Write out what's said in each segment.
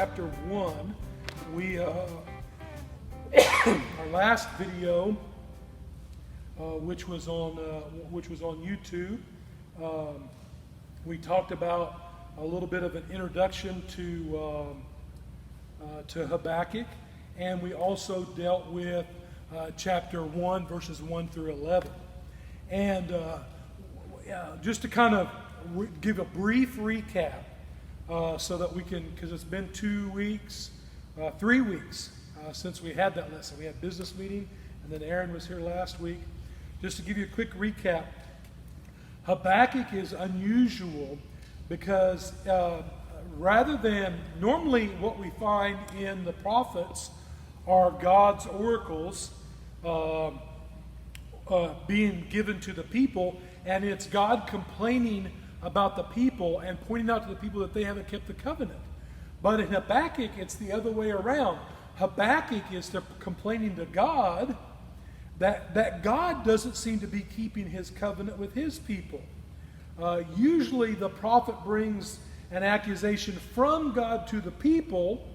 chapter 1. We our last video, which was on YouTube, we talked about a little bit of an introduction to Habakkuk, and we also dealt with chapter 1, verses 1 through 11. And just to kind of give a brief recap, so that we can, because it's been 3 weeks since we had that lesson. We had business meeting, and then Aaron was here last week. Just to give you a quick recap, Habakkuk is unusual because rather than normally what we find in the prophets are God's oracles being given to the people, and it's God complaining about the people and pointing out to the people that they haven't kept the covenant. But in Habakkuk, it's the other way around. Habakkuk is complaining to God that God doesn't seem to be keeping his covenant with his people. Usually the prophet brings an accusation from God to the people,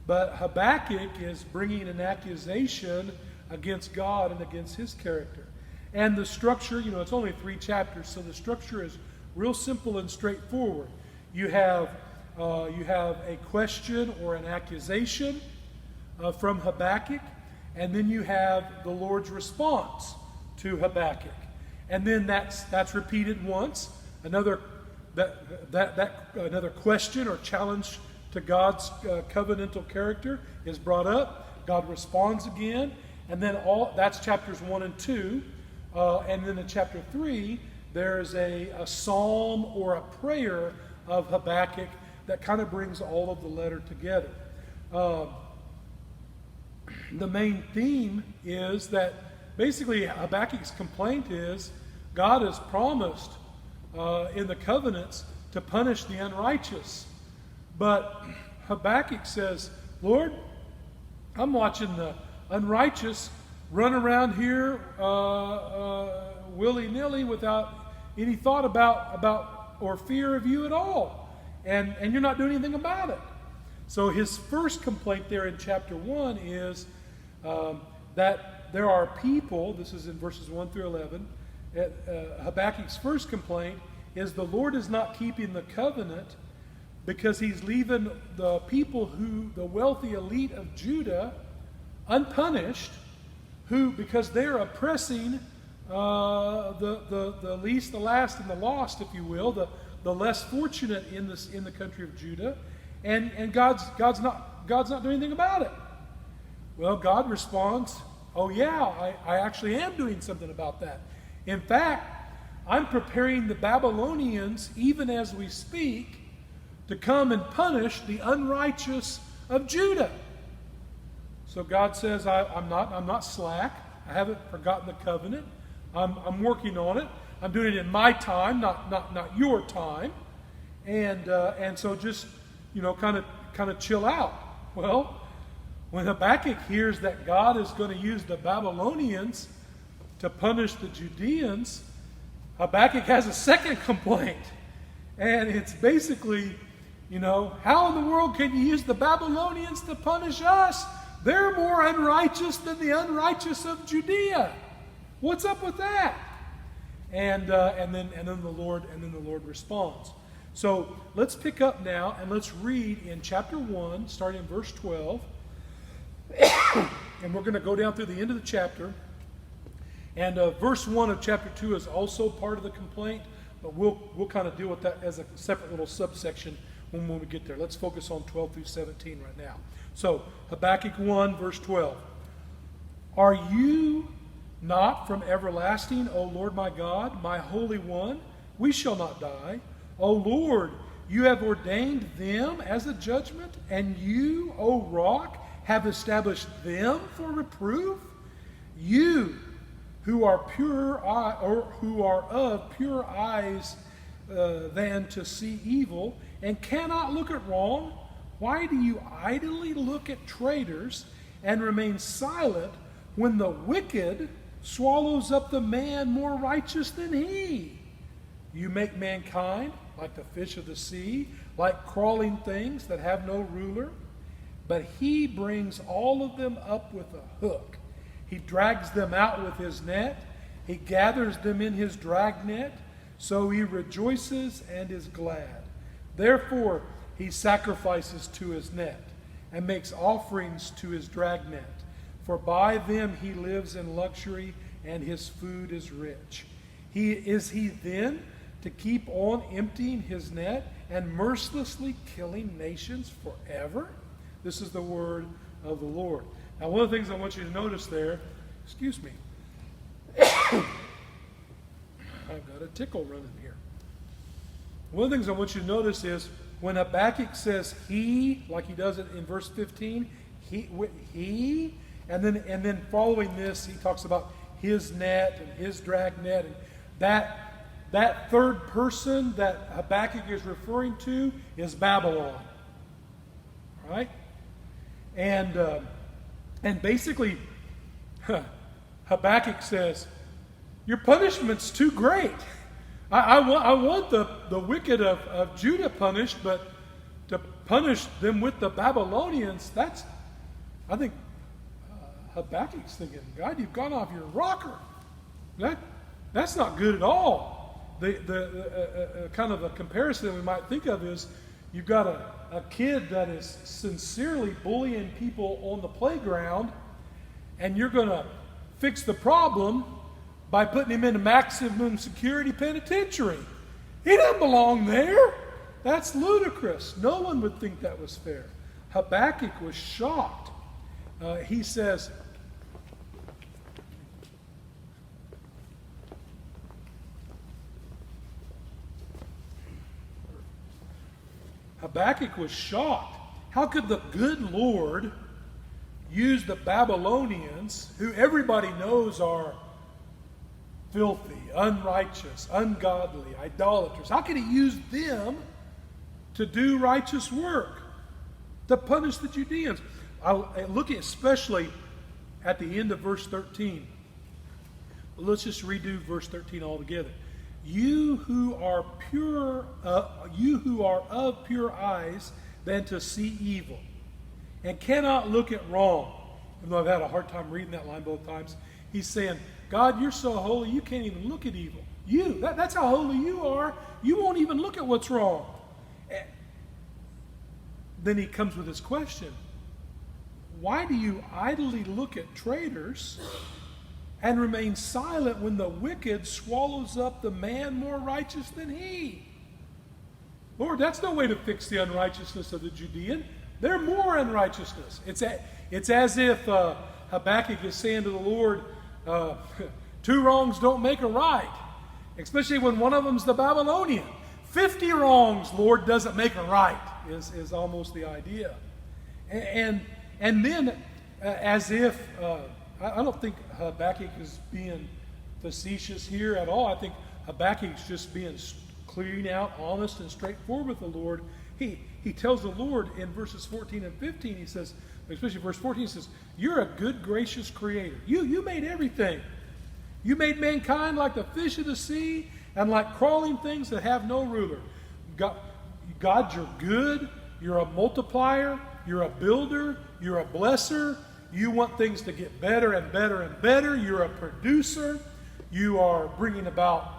but Habakkuk is bringing an accusation against God and against his character. And the structure, it's only 3 chapters, so the structure is real simple and straightforward. You have a question or an accusation from Habakkuk, and then you have the Lord's response to Habakkuk, and then that's repeated once. Another question or challenge to God's covenantal character is brought up. God responds again, and then that's chapters 1 and 2, and then in chapter 3. There's a psalm or a prayer of Habakkuk that kind of brings all of the letter together. The main theme is that basically Habakkuk's complaint is God has promised in the covenants to punish the unrighteous. But Habakkuk says, Lord, I'm watching the unrighteous run around here willy-nilly without any thought about or fear of you at all. And you're not doing anything about it. So his first complaint there in chapter 1 is that there are people, this is in verses 1 through 11, Habakkuk's first complaint is the Lord is not keeping the covenant because he's leaving the people the wealthy elite of Judah, unpunished, who, because they're oppressing the least, the last, and the lost, if you will, the less fortunate in the country of Judah, and God's not doing anything about it. Well, God responds, "Oh yeah, I actually am doing something about that. In fact, I'm preparing the Babylonians, even as we speak, to come and punish the unrighteous of Judah." So God says, I'm not slack. I haven't forgotten the covenant. I'm working on it. I'm doing it in my time, not your time. And so just kind of chill out. Well, when Habakkuk hears that God is going to use the Babylonians to punish the Judeans, Habakkuk has a second complaint. And it's basically, how in the world can you use the Babylonians to punish us? They're more unrighteous than the unrighteous of Judea. What's up with that? And then the Lord responds. So let's pick up now and let's read in chapter 1, starting in verse 12. And we're going to go down through the end of the chapter. And verse 1 of chapter 2 is also part of the complaint, but we'll kind of deal with that as a separate little subsection when we get there. Let's focus on 12 through 17 right now. So Habakkuk 1, verse 12. Are you not from everlasting, O Lord my God, my Holy One? We shall not die. O Lord, you have ordained them as a judgment, and you, O rock, have established them for reproof. You, who are of pure eyes than to see evil, and cannot look at wrong, why do you idly look at traitors and remain silent when the wicked swallows up the man more righteous than he? You make mankind like the fish of the sea, like crawling things that have no ruler. but he brings all of them up with a hook. He drags them out with his net. He gathers them in his dragnet. So he rejoices and is glad. Therefore, he sacrifices to his net and makes offerings to his dragnet. For by them he lives in luxury, and his food is rich. Is he then to keep on emptying his net and mercilessly killing nations forever? This is the word of the Lord. Now, one of the things I want you to notice there, excuse me, I've got a tickle running here. One of the things I want you to notice is when Habakkuk says he, like he does it in verse 15, he, and then following this, he talks about his net and his dragnet, and that third person that Habakkuk is referring to is Babylon, right? And basically, Habakkuk says, your punishment's too great. I want the wicked of Judah punished, but to punish them with the Babylonians, I think Habakkuk's thinking, God, you've gone off your rocker. That's not good at all. The kind of a comparison that we might think of is you've got a kid that is sincerely bullying people on the playground, and you're going to fix the problem by putting him in a maximum security penitentiary. He doesn't belong there. That's ludicrous. No one would think that was fair. Habakkuk was shocked. He says, Habakkuk was shocked. How could the good Lord use the Babylonians, who everybody knows are filthy, unrighteous, ungodly, idolaters? How could he use them to do righteous work, to punish the Judeans? I look at especially at the end of verse 13. Let's just redo verse 13 altogether. You who are of pure eyes than to see evil, and cannot look at wrong. Even though I've had a hard time reading that line both times, he's saying, God, you're so holy, you can't even look at evil. That's how holy you are. You won't even look at what's wrong. Then he comes with his question. Why do you idly look at traitors and remain silent when the wicked swallows up the man more righteous than he? Lord, that's no way to fix the unrighteousness of the Judean. They're more unrighteousness. It's as if Habakkuk is saying to the Lord, two wrongs don't make a right, especially when one of them's the Babylonian. 50 wrongs, Lord, doesn't make a right, is almost the idea. And then, as if, I don't think Habakkuk is being facetious here at all. I think Habakkuk's just being clean out, honest, and straightforward with the Lord. He tells the Lord in verses 14 and 15, he says, especially verse 14, he says, you're a good, gracious creator. You made everything. You made mankind like the fish of the sea and like crawling things that have no ruler. God, you're good. You're a multiplier. You're a builder. You're a blesser. You want things to get better and better and better. You're a producer. You are bringing about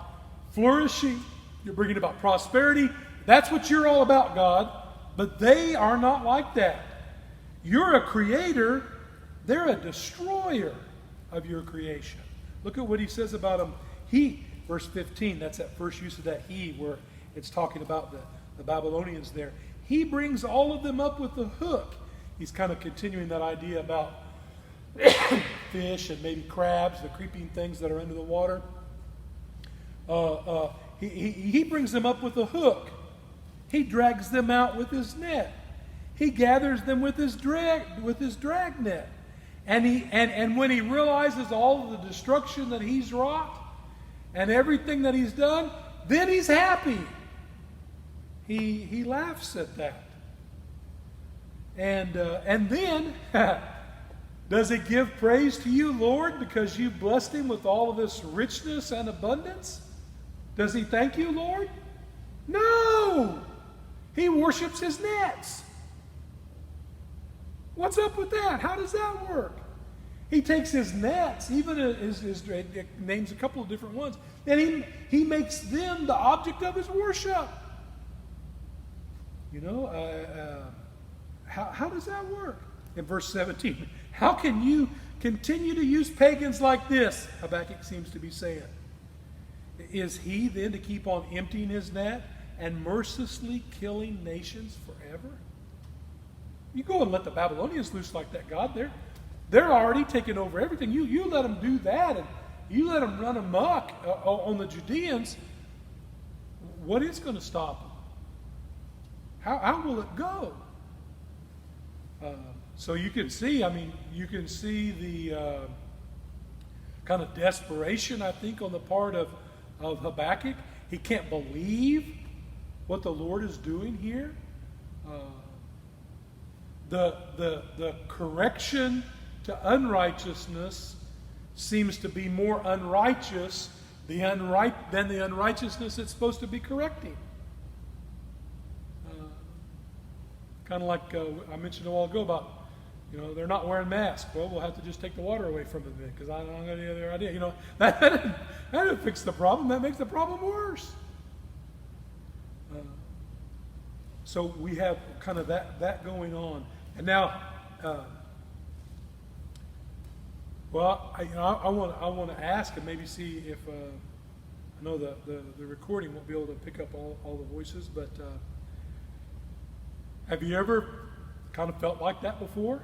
flourishing. You're bringing about prosperity. That's what you're all about, God. But they are not like that. You're a creator. They're a destroyer of your creation. Look at what he says about them. He, verse 15, that's that first use of that he, where it's talking about the Babylonians there. He brings all of them up with a hook. He's kind of continuing that idea about fish and maybe crabs, the creeping things that are under the water. He brings them up with a hook. He drags them out with his net. He gathers them with his dragnet. And when he realizes all of the destruction that he's wrought and everything that he's done, then he's happy. He laughs at that. And then, does he give praise to you, Lord, because you blessed him with all of this richness and abundance? Does he thank you, Lord? No! He worships his nets. What's up with that? How does that work? He takes his nets, even it names a couple of different ones, and he makes them the object of his worship. How does that work? In verse 17, how can you continue to use pagans like this? Habakkuk seems to be saying. Is he then to keep on emptying his net and mercilessly killing nations forever? You go and let the Babylonians loose like that, God. They're already taking over everything. You let them do that, and you let them run amok on the Judeans. What is going to stop them? How will it go? So you can see, the kind of desperation, I think, on the part of Habakkuk. He can't believe what the Lord is doing here. The correction to unrighteousness seems to be more unrighteous than the unrighteousness it's supposed to be correcting. Kind of like I mentioned a while ago about, they're not wearing masks. Well, we'll have to just take the water away from them then, because I don't have any other idea. That didn't fix the problem. That makes the problem worse. So we have kind of that going on. And now, I want to ask and maybe see if I know the recording won't be able to pick up all the voices, but have you ever kind of felt like that before?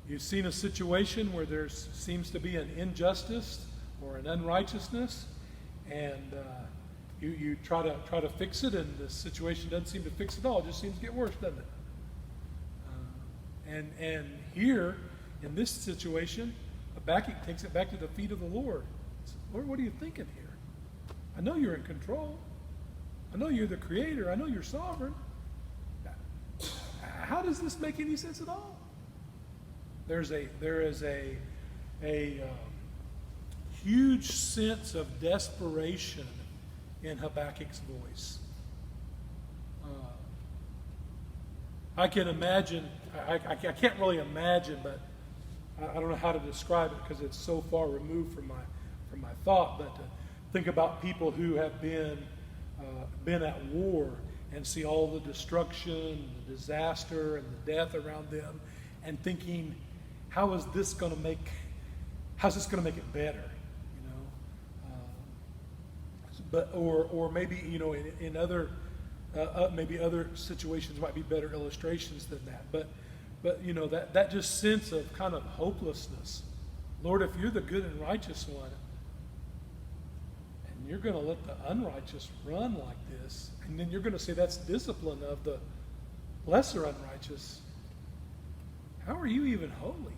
You've seen a situation where there seems to be an injustice or an unrighteousness, and you try to fix it, and the situation doesn't seem to fix it all. It just seems to get worse, doesn't it? And here, in this situation, Habakkuk takes it back to the feet of the Lord. Says, Lord, what are you thinking here? I know you're in control. I know you're the creator. I know you're sovereign. How does this make any sense at all? There is a huge sense of desperation in Habakkuk's voice. I can imagine, I can't really imagine, but I don't know how to describe it because it's so far removed from my thought, but to think about people who have been at war and see all the destruction, the disaster, and the death around them, and thinking, how's this going to make it better? But or maybe in other maybe other situations might be better illustrations than that. But that just sense of kind of hopelessness. Lord, if you're the good and righteous one, and you're going to let the unrighteous run like this, and then you're going to say that's discipline of the lesser unrighteous, how are you even holy?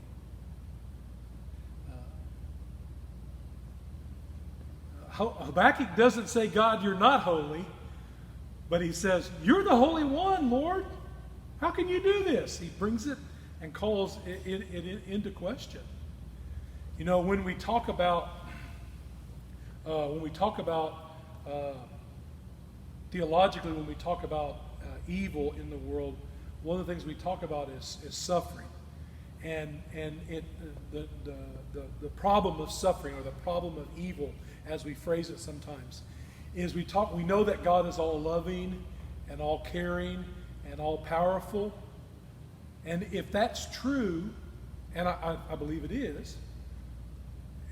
Habakkuk doesn't say, God, you're not holy, but he says, you're the Holy One, Lord. How can you do this? He brings it and calls it into question. When we talk about theologically, when we talk about evil in the world, one of the things we talk about is suffering, and the problem of suffering, or the problem of evil, as we phrase it sometimes, is we know that God is all loving and all caring and all powerful. And if that's true, and I believe it is,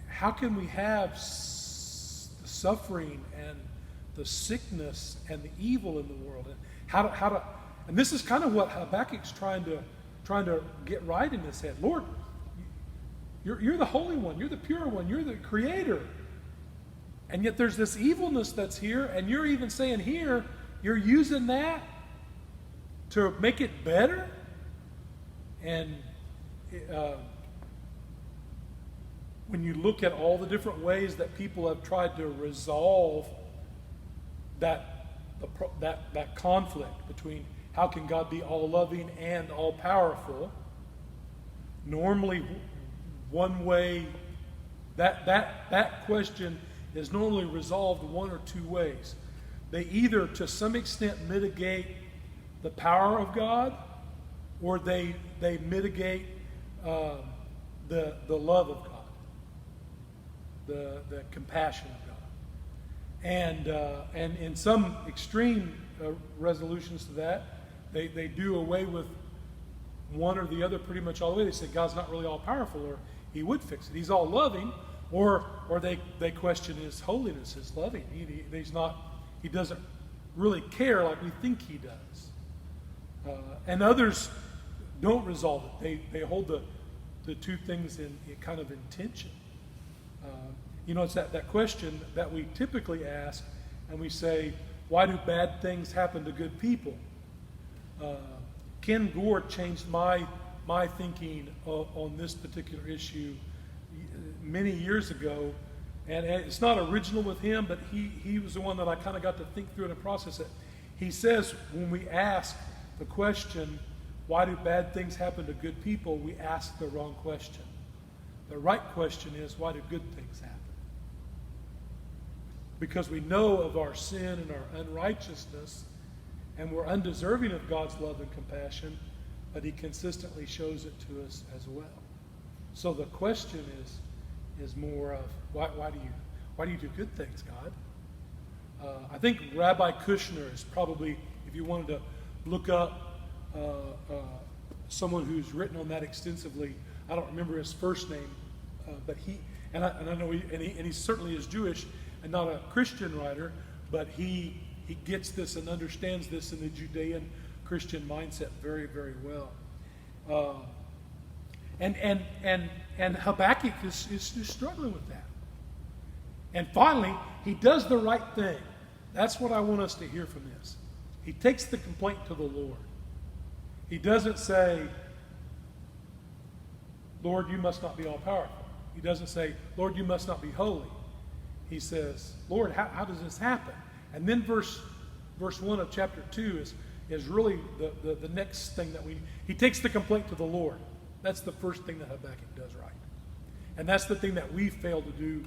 how can we have the suffering and the sickness and the evil in the world? And and this is kind of what Habakkuk's trying to get right in his head. Lord, you're the Holy One, you're the pure one, you're the Creator. And yet there's this evilness that's here, and you're even saying here, you're using that to make it better? And when you look at all the different ways that people have tried to resolve that conflict between how can God be all loving and all powerful, normally one way, that question is normally resolved one or two ways. They either to some extent mitigate the power of God, or they mitigate the love of God, the compassion of God. And in some extreme resolutions to that, they do away with one or the other pretty much all the way. They say God's not really all powerful, or he would fix it. He's all loving, or they question his holiness, his loving. He doesn't really care like we think he does. And others don't resolve it. They hold the two things in kind of in tension. It's that question that we typically ask, and we say, why do bad things happen to good people? Ken Gore changed my thinking on this particular issue many years ago, and it's not original with him, but he was the one that I kind of got to think through and process it. He says when we ask the question, why do bad things happen to good people, we ask the wrong question. The right question is, why do good things happen? Because we know of our sin and our unrighteousness, and we're undeserving of God's love and compassion, but he consistently shows it to us as well. So the question is more of, why do you do good things, God? I think Rabbi Kushner is probably, if you wanted to look up someone who's written on that extensively, I don't remember his first name, but I know he certainly is Jewish and not a Christian writer, but he gets this and understands this in the Judean Christian mindset very, very well. And Habakkuk is struggling with that. And finally, he does the right thing. That's what I want us to hear from this. He takes the complaint to the Lord. He doesn't say, Lord, you must not be all powerful. He doesn't say, Lord, you must not be holy. He says, Lord, how does this happen? And then verse 1 of chapter 2 is really the next thing that he takes the complaint to the Lord. That's the first thing that Habakkuk does right. And that's the thing that we fail to do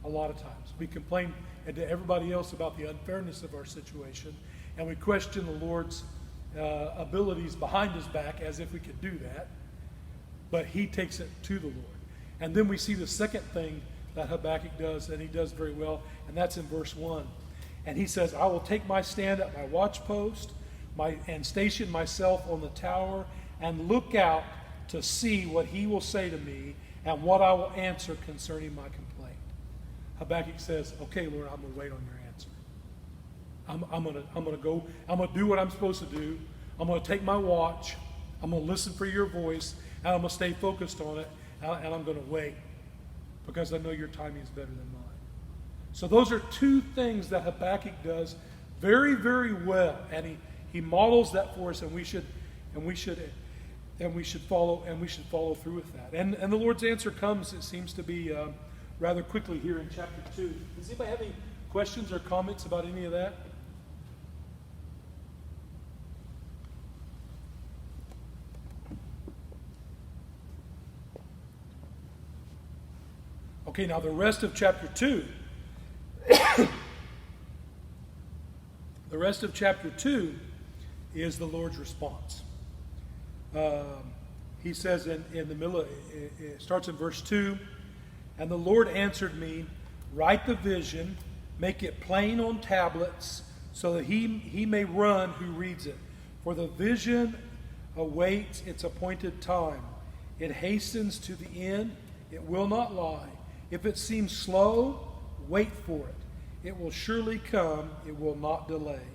a lot of times. We complain to everybody else about the unfairness of our situation, and we question the Lord's abilities behind his back as if we could do that. But he takes it to the Lord. And then we see the second thing that Habakkuk does, and he does very well, and that's in verse 1. And he says, I will take my stand at my watchpost and station myself on the tower and look out to see what he will say to me and what I will answer concerning my complaint. Habakkuk says, okay, Lord, I'm going to wait on your answer. I'm going to go. I'm going to do what I'm supposed to do. I'm going to take my watch. I'm going to listen for your voice, and I'm going to stay focused on it, and I'm going to wait because I know your timing is better than mine. So those are two things that Habakkuk does very, very well, and he models that for us, and we should follow through with that. And the Lord's answer comes, it seems to be rather quickly here in chapter 2. Does anybody have any questions or comments about any of that? Okay, now the rest of chapter 2. The rest of chapter 2 is the Lord's response. He says in the middle, it starts in verse 2, and the Lord answered me, write the vision, make it plain on tablets, so that he may run who reads it. For the vision awaits its appointed time. It hastens to the end, it will not lie. If it seems slow, wait for it. It will surely come, it will not delay.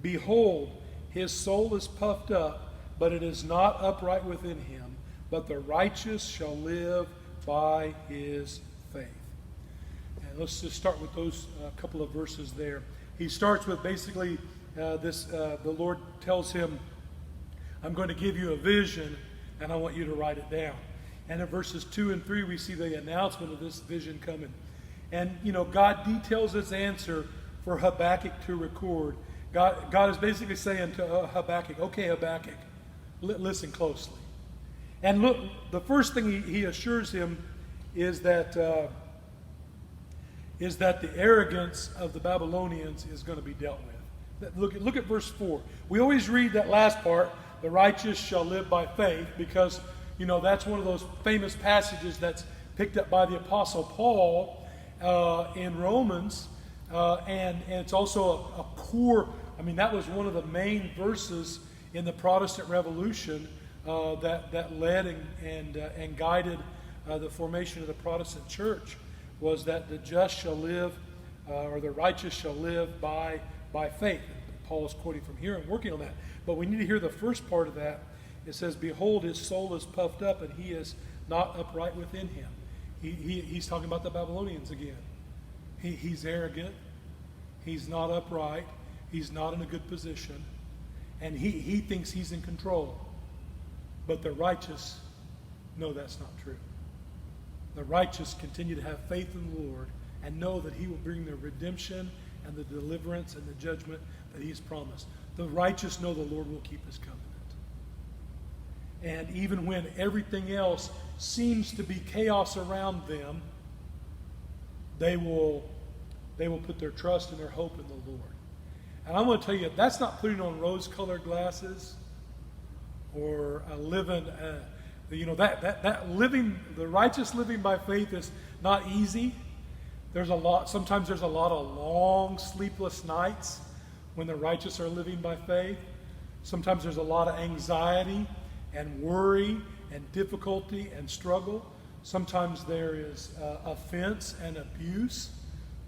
Behold, his soul is puffed up, but it is not upright within him. But the righteous shall live by his faith. And let's just start with those couple of verses there. He starts with basically the Lord tells him, I'm going to give you a vision, and I want you to write it down. And in verses 2 and 3, we see the announcement of this vision coming. And, God details his answer for Habakkuk to record. God is basically saying to Habakkuk, okay, Habakkuk, listen closely. And look, the first thing he assures him is that the arrogance of the Babylonians is going to be dealt with. Look at verse 4. We always read that last part, the righteous shall live by faith, because, that's one of those famous passages that's picked up by the Apostle Paul in Romans, and it's also a core. That was one of the main verses in the Protestant Revolution that led and guided the formation of the Protestant Church, was that the just shall live, or the righteous shall live by faith. Paul is quoting from here and working on that. But we need to hear the first part of that. It says, "Behold, his soul is puffed up, and he is not upright within him." He's talking about the Babylonians again. He's arrogant. He's not upright. He's not in a good position. And he thinks he's in control. But the righteous know that's not true. The righteous continue to have faith in the Lord and know that he will bring the redemption and the deliverance and the judgment that he's promised. The righteous know the Lord will keep his covenant. And even when everything else seems to be chaos around them, they will put their trust and their hope in the Lord. And I'm going to tell you, that's not putting on rose-colored glasses or living. That living, the righteous living by faith is not easy. Sometimes there's a lot of long, sleepless nights when the righteous are living by faith. Sometimes there's a lot of anxiety and worry and difficulty and struggle. Sometimes there is offense and abuse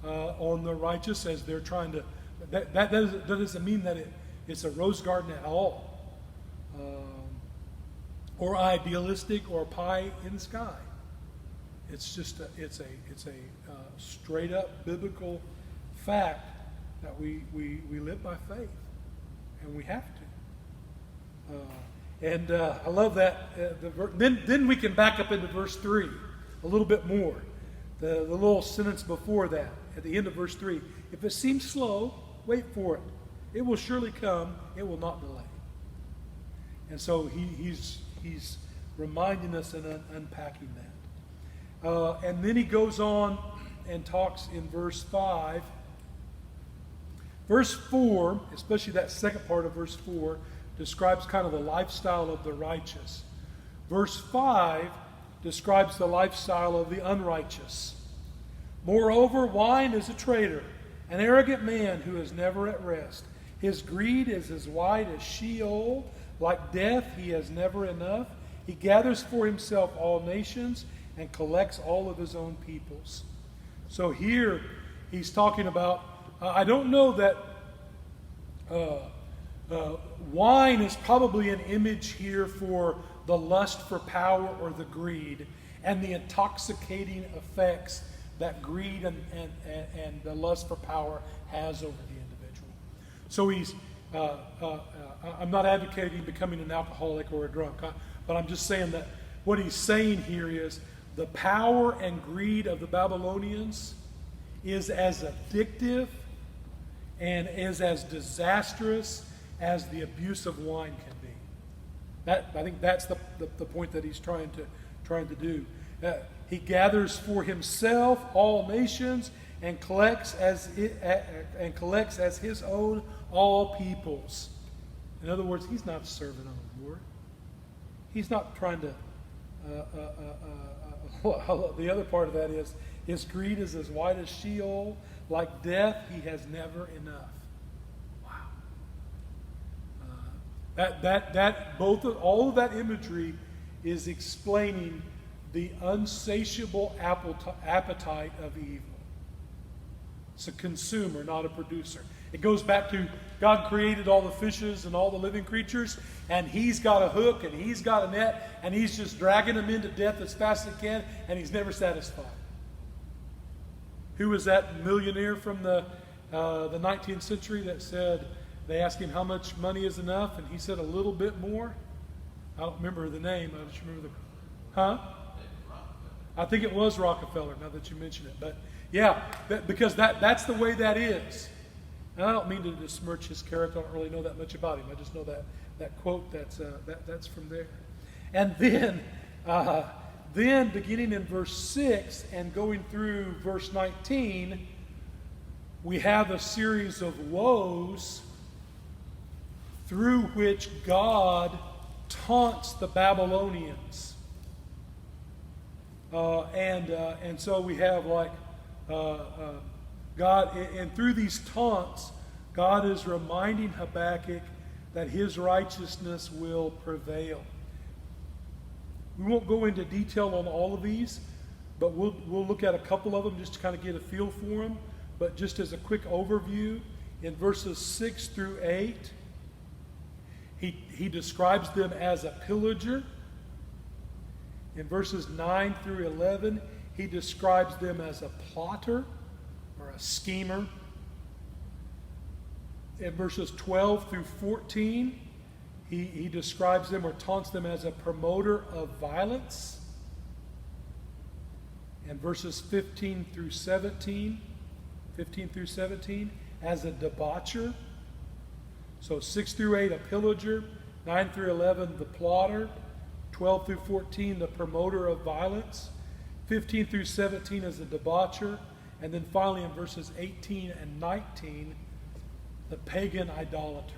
on the righteous as they're trying to. That doesn't mean that it's a rose garden at all, or idealistic or pie in the sky. It's just it's a straight up biblical fact that we live by faith, and we have to. I love that. Then we can back up into verse 3 a little bit more. The little sentence before that, at the end of verse 3. If it seems slow, wait for it. It will surely come. It will not delay. And so he's reminding us and unpacking that. And then he goes on and talks in verse 5. Verse 4, especially that second part of verse 4, describes kind of the lifestyle of the righteous. Verse 5 describes the lifestyle of the unrighteous. Moreover, wine is a traitor, an arrogant man who is never at rest. His greed is as wide as Sheol. Like death, he has never enough. He gathers for himself all nations and collects all of his own peoples. So here he's talking about, I don't know that wine is probably an image here for the lust for power or the greed and the intoxicating effects that greed and the lust for power has over the individual. So he's, I'm not advocating becoming an alcoholic or a drunk, but I'm just saying that what he's saying here is the power and greed of the Babylonians is as addictive and is as disastrous as the abuse of wine can be. I think that's the point that he's trying to do. He gathers for himself all nations and collects as his own all peoples. In other words, he's not a servant of the Lord. He's not trying to. The other part of that is his greed is as wide as Sheol. Like death, he has never enough. Wow. All of that imagery is explaining the unsatiable appetite of evil. It's a consumer, not a producer. It goes back to God created all the fishes and all the living creatures, and he's got a hook and he's got a net, and he's just dragging them into death as fast as he can, and he's never satisfied. Who was that millionaire from the 19th century that said, they asked him how much money is enough, and he said a little bit more? I don't remember the name. I just remember I think it was Rockefeller, now that you mention it. But yeah, because that's the way that is. And I don't mean to besmirch his character. I don't really know that much about him. I just know that quote that's from there. And then beginning in verse 6 and going through verse 19, we have a series of woes through which God taunts the Babylonians. And so we have God, and through these taunts, God is reminding Habakkuk that his righteousness will prevail. We won't go into detail on all of these, but we'll look at a couple of them just to kind of get a feel for them. But just as a quick overview, in verses 6 through 8, he describes them as a pillager. In verses 9 through 11, he describes them as a plotter or a schemer. In verses 12 through 14, he describes them or taunts them as a promoter of violence. And verses 15 through 17, as a debaucher. So 6 through 8, a pillager. 9 through 11, the plotter. 12 through 14, the promoter of violence. 15 through 17 as a debaucher. And then finally in verses 18 and 19, the pagan idolater.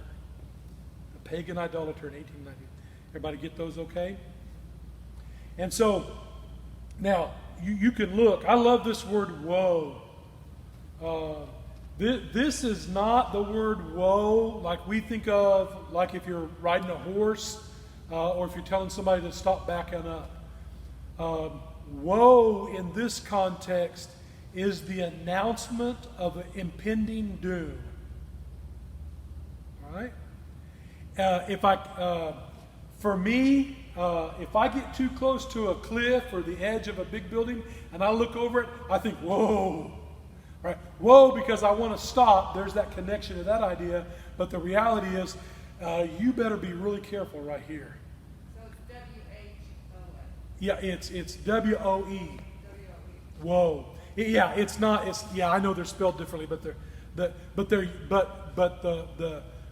The pagan idolater in 1819. Everybody get those okay? And so, now, you can look. I love this word woe. This is not the word woe like we think of, like if you're riding a horse or if you're telling somebody to stop backing up. Woe in this context is the announcement of an impending doom. All right? For me, if I get too close to a cliff or the edge of a big building and I look over it, I think, whoa. Right? Whoa, because I want to stop. There's that connection to that idea. But the reality is, you better be really careful right here. So it's W-H-O-A. Yeah, it's W-O-E. Whoa. Yeah, it's not. I know they're spelled differently, but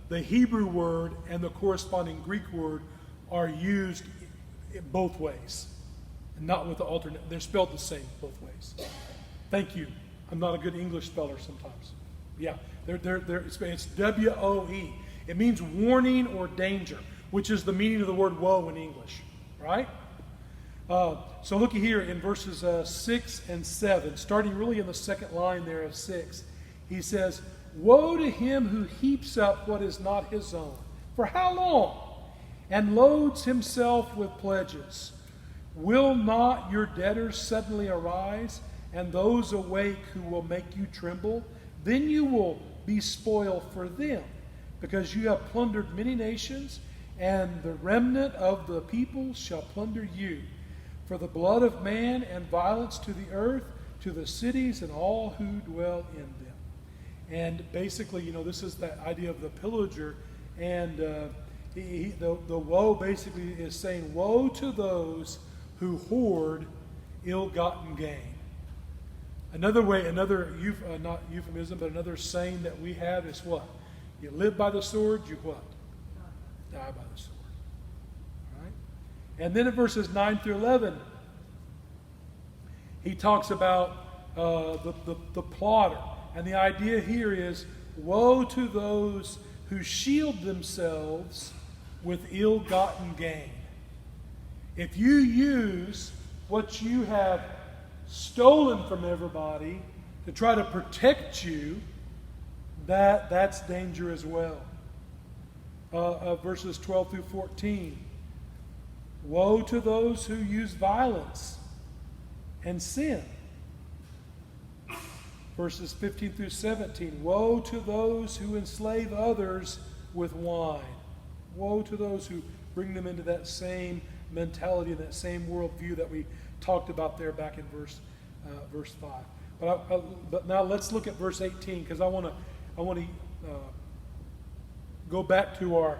the Hebrew word and the corresponding Greek word are used both ways, not with the alternate. They're spelled the same both ways. Thank you. I'm not a good English speller sometimes. Yeah, it's W-O-E. It means warning or danger, which is the meaning of the word woe in English, right? So look here in verses 6 and 7, starting really in the second line there of 6. He says, "Woe to him who heaps up what is not his own. For how long? And loads himself with pledges. Will not your debtors suddenly arise, and those awake who will make you tremble? Then you will be spoiled for them, because you have plundered many nations, and the remnant of the people shall plunder you. For the blood of man and violence to the earth, to the cities and all who dwell in them." And basically, this is that idea of the pillager, and the woe basically is saying, woe to those who hoard ill-gotten gain. Another way, not euphemism, but another saying that we have is what? You live by the sword, you what? Die by the sword. All right? And then in verses 9 through 11, he talks about the plotter. And the idea here is, woe to those who shield themselves with ill-gotten gain. If you use what you have stolen from everybody to try to protect you, that's danger as well. Verses 12 through 14. Woe to those who use violence and sin. Verses 15 through 17. Woe to those who enslave others with wine. Woe to those who bring them into that same mentality and that same worldview that we talked about there back in verse 5. But now let's look at verse 18, because I want to go back to our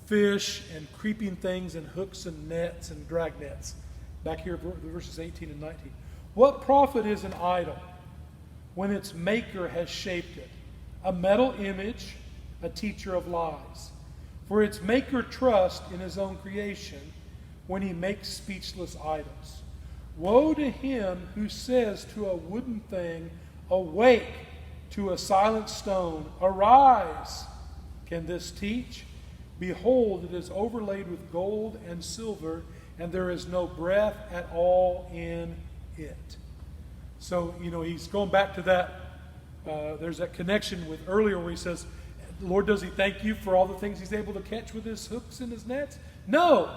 fish and creeping things and hooks and nets and drag nets. Back here, verses 18 and 19. What profit is an idol when its maker has shaped it? A metal image, a teacher of lies. For its maker trusts in his own creation when he makes speechless idols. Woe to him who says to a wooden thing, awake, to a silent stone, arise. Can this teach? Behold, it is overlaid with gold and silver, and there is no breath at all in it. So, he's going back to that. There's that connection with earlier where he says, Lord, does he thank you for all the things he's able to catch with his hooks and his nets? No,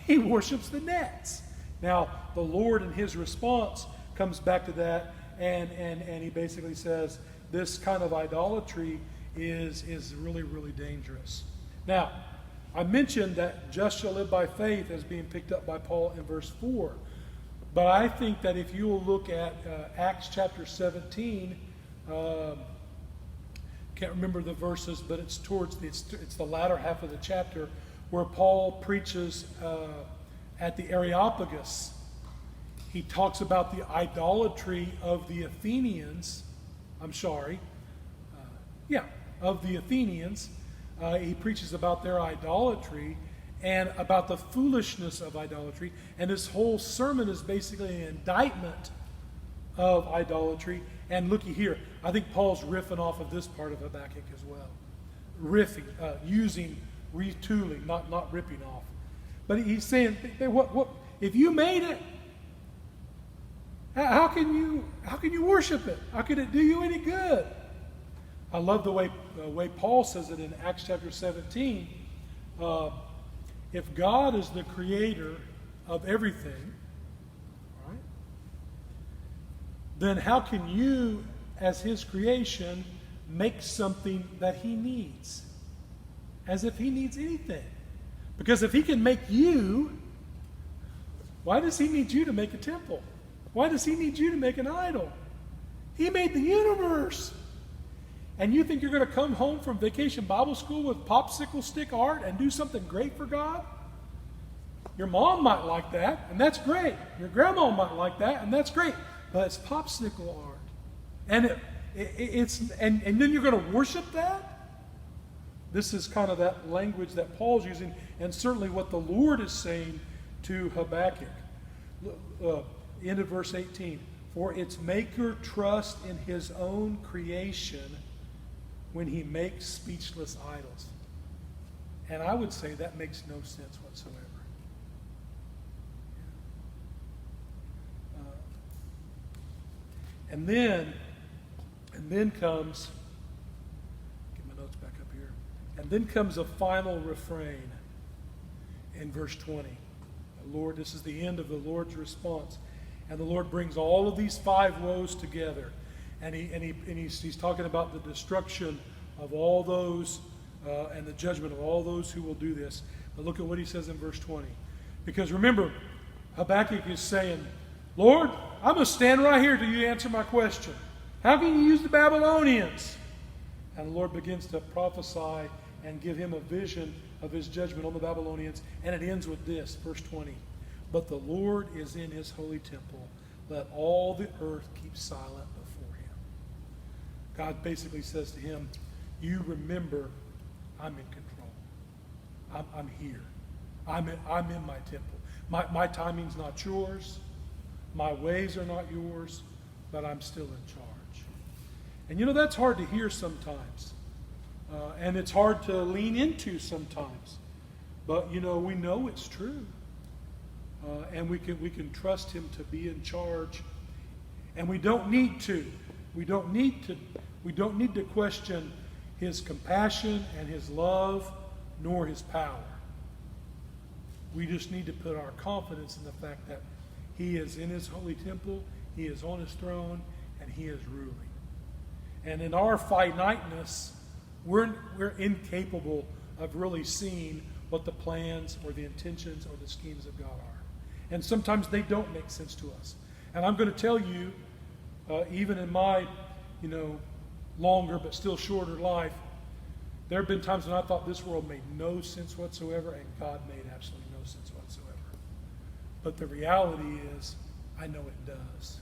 he worships the nets. Now, the Lord in his response comes back to that, and he basically says this kind of idolatry is really, really dangerous. Now, I mentioned that just shall live by faith as being picked up by Paul in verse 4. But I think that if you will look at Acts chapter 17, can't remember the verses, but it's the latter half of the chapter where Paul preaches at the Areopagus. He talks about the idolatry of the Athenians. Of the Athenians. He preaches about their idolatry and about the foolishness of idolatry. And this whole sermon is basically an indictment of idolatry. And looky here, I think Paul's riffing off of this part of Habakkuk as well. Riffing, using, retooling, not ripping off. But he's saying, what if you made it, how can you worship it? How can it do you any good? I love the way Paul says it in Acts chapter 17. If God is the creator of everything, right, then how can you, as his creation, make something that he needs? As if he needs anything. Because if he can make you, why does he need you to make a temple? Why does he need you to make an idol? He made the universe. And you think you're going to come home from vacation Bible school with popsicle stick art and do something great for God? Your mom might like that, and that's great. Your grandma might like that, and that's great. But it's popsicle art. And and then you're going to worship that? This is kind of that language that Paul's using, and certainly what the Lord is saying to Habakkuk. End of verse 18. For its maker trusts in his own creation when he makes speechless idols. And I would say that makes no sense whatsoever. And then comes, get my notes back up here, and then comes a final refrain in verse 20. The Lord, this is the end of the Lord's response. And the Lord brings all of these 5 woes together. And he's talking about the destruction of all those and the judgment of all those who will do this. But look at what he says in verse 20. Because remember, Habakkuk is saying, Lord, I'm going to stand right here till you answer my question. How can you use the Babylonians? And the Lord begins to prophesy and give him a vision of his judgment on the Babylonians. And it ends with this, verse 20. But the Lord is in his holy temple. Let all the earth keep silent before him. God basically says to him, you remember I'm in control. I'm here. I'm in my temple. My timing's not yours. My ways are not yours, but I'm still in charge. And that's hard to hear sometimes. And it's hard to lean into sometimes. But we know it's true. And we can trust him to be in charge. And we don't need to. We don't need to question his compassion and his love, nor his power. We just need to put our confidence in the fact that he is in his holy temple, he is on his throne, and he is ruling. And in our finiteness, we're incapable of really seeing what the plans or the intentions or the schemes of God are. And sometimes they don't make sense to us. And I'm going to tell you, even in my, longer but still shorter life, there have been times when I thought this world made no sense whatsoever, and God made absolutely no sense whatsoever. But the reality is, I know it does.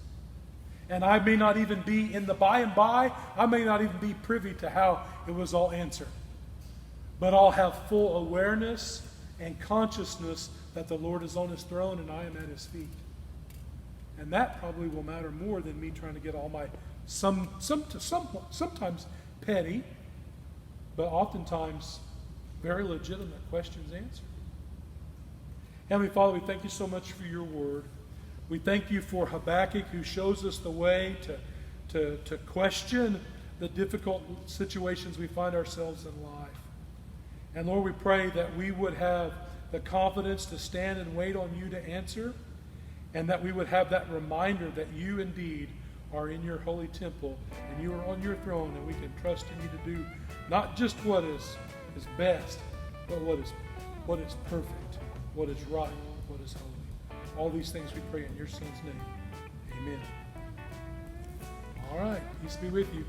And I may not even be in the by and by, I may not even be privy to how it was all answered. But I'll have full awareness and consciousness that the Lord is on his throne and I am at his feet. And that probably will matter more than me trying to get all my, sometimes petty, but oftentimes very legitimate questions answered. Heavenly Father, we thank you so much for your word. We thank you for Habakkuk, who shows us the way to question the difficult situations we find ourselves in life. And Lord, we pray that we would have the confidence to stand and wait on you to answer, and that we would have that reminder that you indeed are in your holy temple and you are on your throne, and we can trust in you to do not just what is best, but what is perfect, what is right, what is holy. All these things we pray in your Son's name. Amen. All right. Peace be with you.